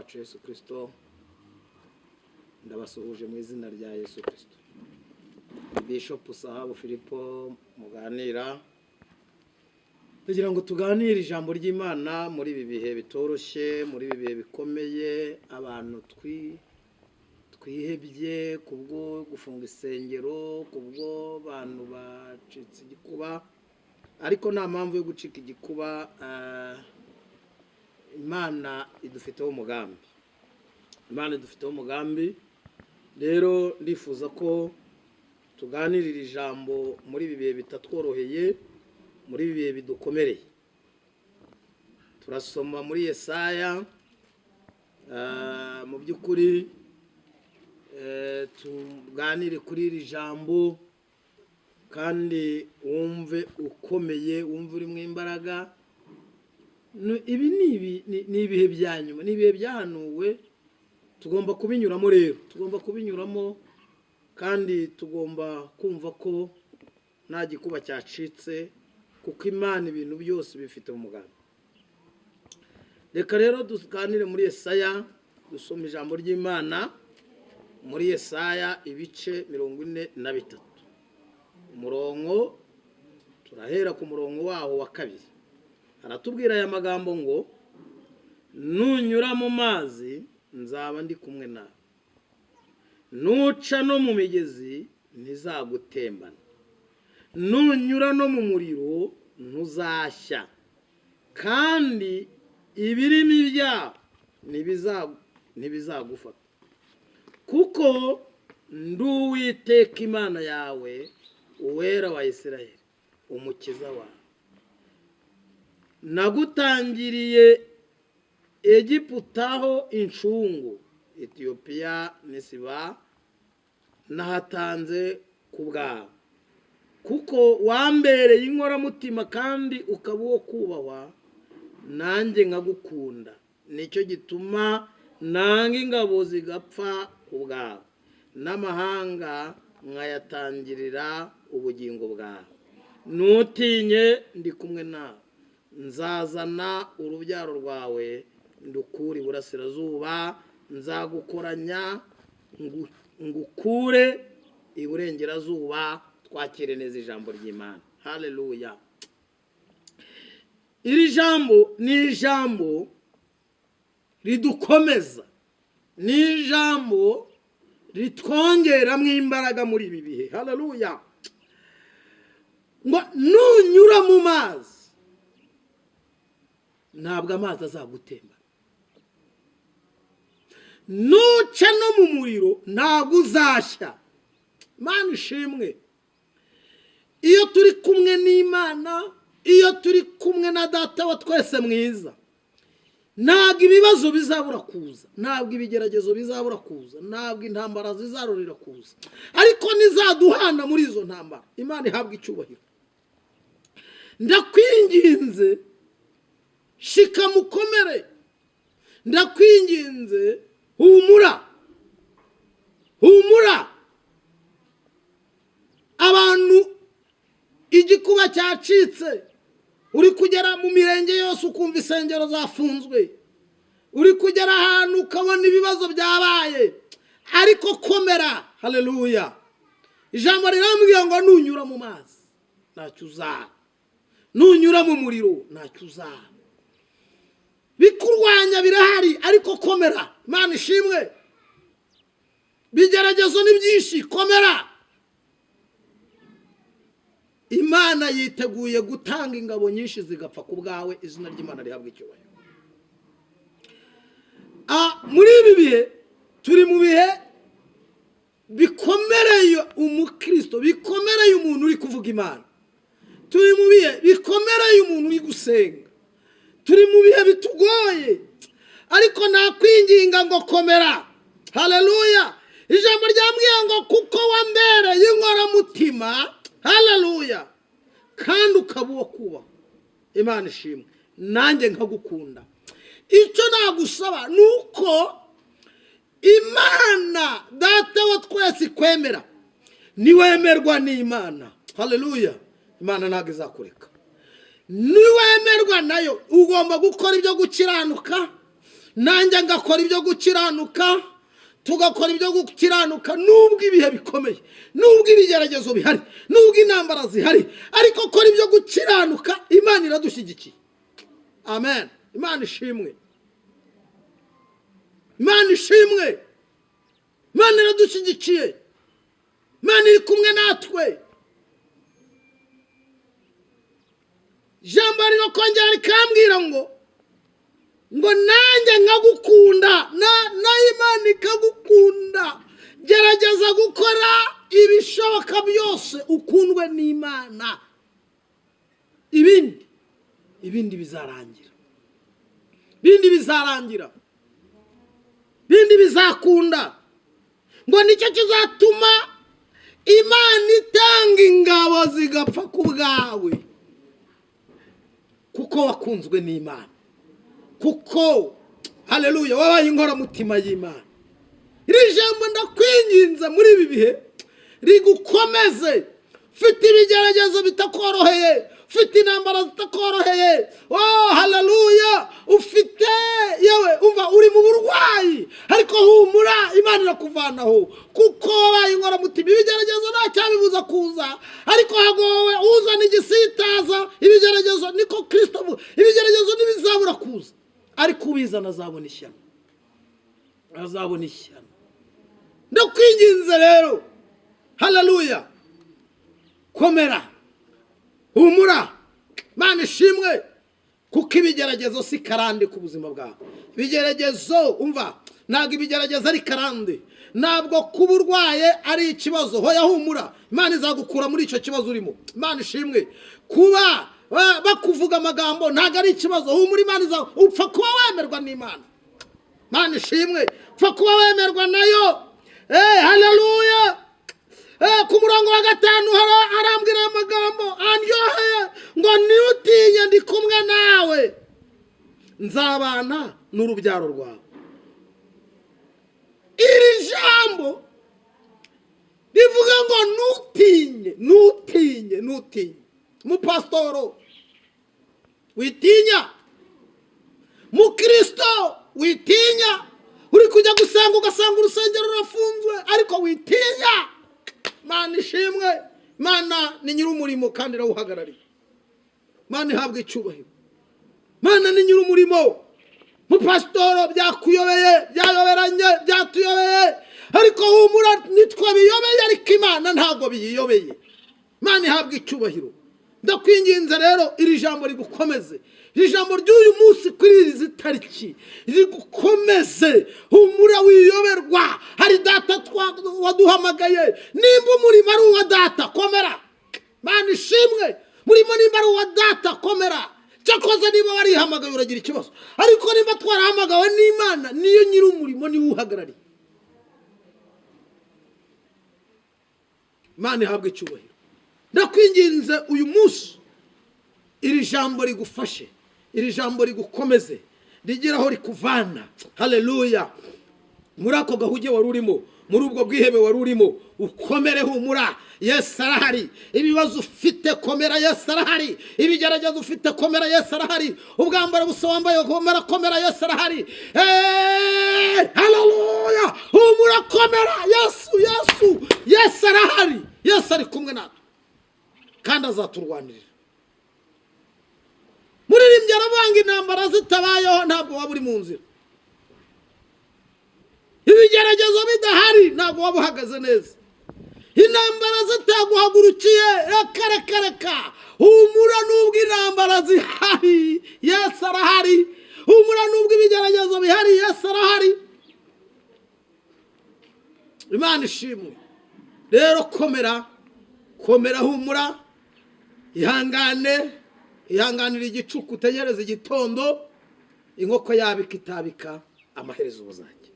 wacu Yesu Kristo, ndabasuhuje mu izina rya Yesu Kristo. Bishop Sahabu Filipo muganira kugira ngo tuganire ijambo ry'Imana muri ibi bihe bitoroshye, muri ibi bihe bikomeye, abantu twihebye kubwo gufunga isengero, kubwo abantu bacitse igikuba, ariko nta mpamvu yo gucika igikuba. Imana idufiteho umugambi, Imana idufiteho umugambi. Rero ndifuza ko tuganirira ijambo muri ibi bihe bitatworoheye, muri ibi bihe bidukomereye. Turasoma muri Yesaya, mu by'ukuri tuganire kuri iri jambo kandi wumve ukomeye, wumve uri mu imbaraga. Ibi ni ibihe bya nyuma, ni ibihe byahanuwe, tugomba kubinyuramo. Rero tugomba kubinyuramo kandi tugomba kumva ko nta gikuba cyacitse, kuko Imana ibintu byose bifite umugambi. Reka rero tuganire muri Yesaya, dusoma ijambo ry'Imana muri Yesaya ibice 43. Umurongo turahera ku murongo waho wa 2. Aratubwira aya magambo ngo, nunyura mu mazi nzaba ndi kumwe nawe, nuca no mu migezi ntizagutembana, nunyura no mu muriro ntuzashya, kandi ibirimi byawo ntibizagufata, kuko ndi Uwiteka Imana yawe, Uwera wa Isirayeli, Umukiza wawe. Nagutangiriye Egiputaho incungu, Etiyopiya n'isiba nahatanze ku bwawe, kuko wambereye inkoramutima kandi ukaba uwo kubahwa, nanjye nkagukunda. Nicyo gituma nanga ingabo zigapfa ku bwawe, n'amahanga nkayatangirira ubugingo bwawe. Ntutinye, ndi kumwe nawe, nzazana urubyaro rwawe ndukure iburasirazuba, nzagukoranya ngukure iburengerazuba. Twakire neza ijambo ry'Imana. Haleluya. Iri jambo ni ijambo ridukomeza, ni ijambo ritwongeramo imbaraga muri ibi bihe. Haleluya. Ngo nunyura mu mazi ntabwo amazi azagutemba, nuca no mu muriro ntabwo uzashya. Imana ishimwe. Iyo turi kumwe n'Imana, iyo turi kumwe na Data wa twese mwiza, ntabwo ibibazo bizabura kuza, ntabwo ibigeragezo bizabura kuza, ntabwo intambara zizarorera kuza, ariko nizaduhana muri izo ntambara. Imana ihabwa icyubahiro. Ndakwinginze, shika mukomere, ndakwinginze, humura, humura. Abantu igikuba cyacitse, uri kugera mu mirenge yose ukumva isengero zafunzwe, uri kugera ahantu ukabona ibibazo byabaye, ariko komera. Haleluya. Ijambo rirambwira ngo nunyura mu mazi ntacyo uzaba, nunyura mu muriro ntacyo uzaba. Bikurwanya birahari, ariko komera. Imana ishimwe. Bigeragezo ni byinshi, komera. Imana yiteguye gutanga ingabo nyinshi zigapfa ku bwawe. Izina ry'Imana rihabwa icyubahiro. Muri ibi bihe turi mu bihe bikomereye umukristo, bikomereye umuntu uri kuvuga Imana. Turi mu bihe bikomereye umuntu uri gusenga. Turi mu bihe bitugoye, ariko nakwinginga ngo komera. Haleluya. Ijambo ryambwiye ngo kuko wambereye inkoramutima, haleluya, kandi ukaba uwo kubahwa. Imana ishimwe. Nanjye nkagukunda. Icyo nagusaba nuko Imana Data wa twese ikwemera. Niwemerwa n'Imana. Haleluya. Imana ntabwo izakureka. Niwemerwa nayo ugomba gukora ibyo gukiranuka, nanjye ngakora ibyo gukiranuka, tugakora ibyo gukiranuka nubwo ibihe bikomeye, nubwo ibigeragezo bihari, nubwo intambara zihari, ariko kora ibyo gukiranuka, Imana iradushyigikiye. Amen. Imana ishimwe, Imana ishimwe, Imana iradushyigikiye, Imana iri kumwe natwe. Ijambo ryo kongera rikambwira ngo nanjye nkagukunda, na Imana ikagukunda. Gerageza gukora ibishoboka byose ukundwe n'Imana, ibindi bizarangira, ibindi bizarangira, ibindi bizakunda. Ngo nicyo kizatuma Imana itanga ingabo zigapfa ku bwawe, kuko wakunzwe n'Imana, kuko haleluya wabaye inkoramutima y'Imana. Iri jambo ndakwinginze muri ibi bihe rigukomeze. Ufite ibigeragezo bitakoroheye, ufite intambara zitakoroheye, oh haleluya, ufite yewe umva uri mu burwayi, ariko humura, Imana irakuvanaho, kuko wabaye inkoramutima. Ibigeragezo ntacyabibuza kuza, ariko hagowe uzana igisitaza ibigeragezo. Niko Kristo avuga, ibigeragezo ntibizabura kuza, ariko ubizana azabona ishyano, azabona ishyano. Ndakwinginze rero, haleluya, komera, humura, Imana ishimwe, kuko ibigeragezo si karande ku buzima bwawe. Ibigeragezo umva, ntabwo ibigeragezo ari karande, ntabwo kuba urwaye ari ikibazo. Hoya humura, Imana izagukura muri icyo kibazo urimo. Imana ishimwe, kuba bakuvuga amagambo ntabwo ari ikibazo. Humura, Imana upfa kuba wemerwa n'Imana. Imana ishimwe, upfa kuba wemerwa nayo. Haleluya. Ku murongo wa 5 arambwira amagambo andyoheye ngo ntutinye, ndi kumwe nawe, nzabana n'urubyaro rwawe. Iri jambo rivuga ngo ntutinye. Mupasitoro witinya, mukristo witinya, uri kujya gusenga ugasanga urusengero rurafunzwe, ariko witinya. Imana ishimwe, Imana ni nyir'umurimo kandi irawuhagarariye. Imana ihabwa icyubahiro, Imana ni nyir'umurimo. Mupasitoro byakuyobeye, byayoberanye, byatuyobeye, ariko humura, nitwe biyobeye, ariko Imana ntabwo biyiyobeye. Imana ihabwa icyubahiro. Ndakwinginze rero iri jambo rigukomeze, iri jambo ry'uyu munsi kuri izi tariki rigukomeze. Humura, wiyoberwa, hari data waduhamagaye. Nimba umurimo ari uwa data, komera. Imana ishimwe, murimo nimba ari uwa data, komera. Cyakoze niba warihamagaye uragira ikibazo, ariko nimba twarahamagawe n'Imana, niyo nyir'umurimo, niwe uhagarariye. Imana ihabwa icyubahiro. Ndakwinginze uyu munsi iri jambo rigufashe, iri jambo rigukomeze, rigiraho rikuvana. Haleluya. Muri ako gahuge wari urimo, muri ubwo bwihebe wari urimo, ukomere, humura, Yesu arahari. Ibibazo ufite, komera, Yesu arahari. Ibigeragezo ufite, komera, Yesu arahari. Ubwambara busa wambaye, komera, Yesu arahari. Haleluya, humura, komera, Yesu arahari. Yesu ari kumwe natwe kandi azaturwanirira. Muririmbyi aravanga intambara zitabayeho ntabwo waba uri mu nzira, ibigeragezo bidahari ntabwo waba uhagaze neza, intambara zitaguhagurukiye, reka humura, nubwo intambara zihari, Yesu arahari. Humura, nubwo ibigeragezo bihari, Yesu arahari. Imana ishimwe. Rero komera, humura, ihanganira igicuku, utegereze igitondo, inkoko yabika itabika, amaherezo ubuzajya.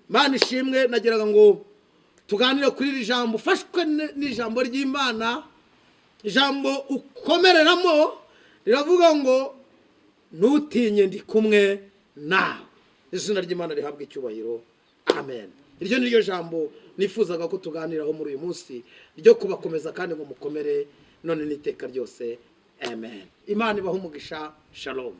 Imana ishimwe. Nagiraga ngo tuganire kuri iri jambo, ufashwe n'ijambo ry'Imana. Ijambo ukomereramo riravuga ngo ntutinye, ndi kumwe nawe. Izina ry'Imana rihabwa icyubahiro. Amen. Iryo ni ryo jambo nifuzaga ko tuganiraho muri uyu munsi, ryo kubakomeza kandi ngo mukomere none n'iteka ryose. Amen. Imana ibahe umugisha. Shalom.